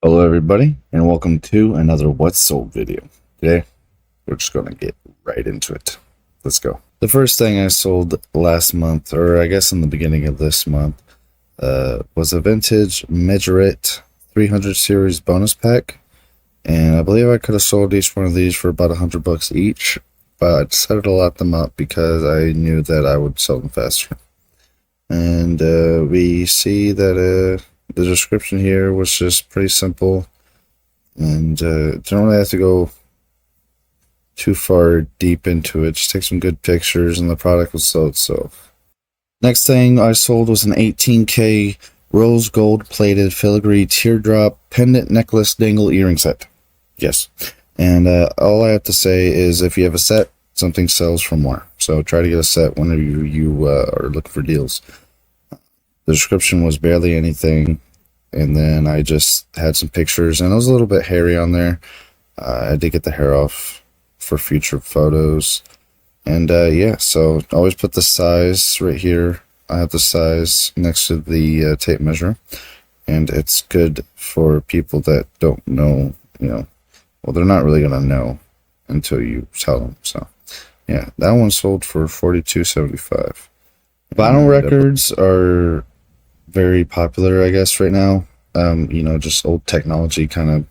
Hello everybody, and welcome to another What's Sold video. Today, we're just going to get right into it. Let's go. The first thing I sold last month, or I guess in the beginning of this month, was a vintage Majorette 300 series bonus pack. And I believe I could have sold each one of these for about $100 each, but I decided to lot them up because I knew that I would sell them faster. And we see that the description here was just pretty simple, and don't really have to go too far deep into it. Just take some good pictures and the product will sell itself. Next thing I sold was an 18K rose gold plated filigree teardrop pendant necklace dangle earring set. Yes, and all I have to say is if you have a set, something sells for more, so try to get a set whenever you are looking for deals. The description was barely anything, and then I just had some pictures, and it was a little bit hairy on there. I did get the hair off for future photos, and yeah, so always put the size right here. I have the size next to the tape measure, and it's good for people that don't know, well, they're not really gonna know until you tell them. So yeah, that one sold for $42.75. Vinyl records are very popular, I guess, right now. Just old technology kind of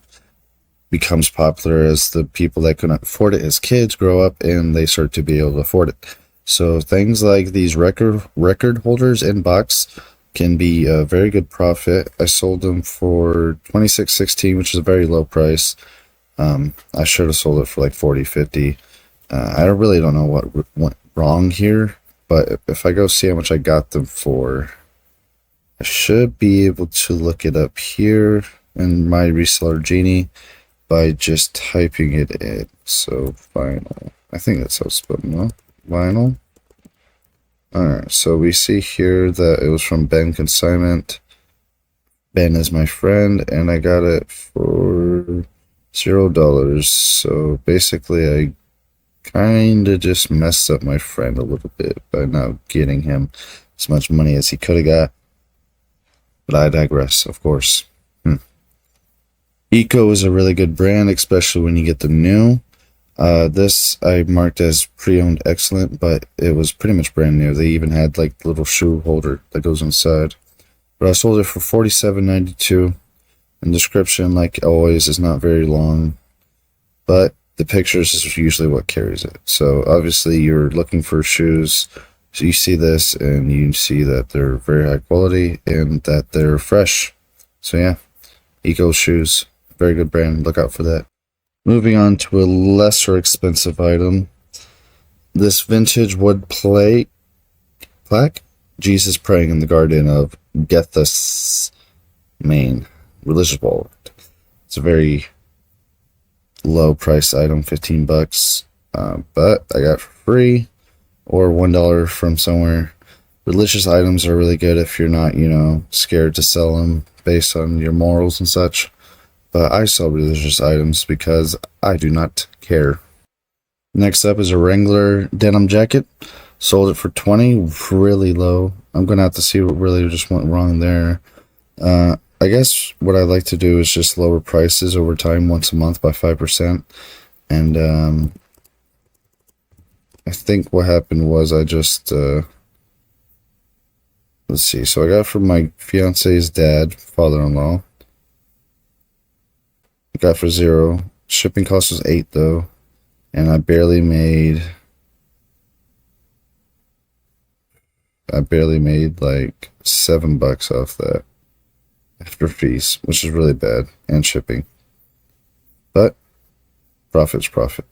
becomes popular as the people that couldn't afford it as kids grow up and they start to be able to afford it. So things like these record holders in box can be a very good profit. I sold them for $26.16, which is a very low price. I should have sold it for like $40.50. I really don't know what went wrong here, but if I go see how much I got them for, I should be able to look it up here in my reseller genie by just typing it in. So vinyl, I think that's how it's spelled. No, vinyl. Alright, so we see here that it was from Ben Consignment. Ben is my friend, and I got it for $0. So basically I kind of just messed up my friend a little bit by not getting him as much money as he could have got. But I digress, of course. Eco is a really good brand, especially when you get the new. This I marked as pre-owned excellent, but it was pretty much brand new. They even had like the little shoe holder that goes inside. But I sold it for $47.92. And description, like always, is not very long, but the pictures is usually what carries it. So obviously you're looking for shoes. So you see this and you see that they're very high quality and that they're fresh. So yeah, Eco shoes, very good brand. Look out for that. Moving on to a lesser expensive item. This vintage wood plaque, Jesus praying in the garden of Gethys, Maine, religious bollard. It's a very low price item, $15, but I got for free or $1 from somewhere. Religious items are really good if you're not, scared to sell them based on your morals and such. But I sell religious items because I do not care. Next up is a Wrangler denim jacket. Sold it for $20, really low. I'm gonna have to see what really just went wrong there. I guess what I like to do is just lower prices over time, once a month by 5%. And I think what happened was I just, let's see. So I got it from my fiance's dad, father-in-law. I got for $0. Shipping cost was $8 though. And I barely made like $7 off that after fees, which is really bad, and shipping. But profit's profit.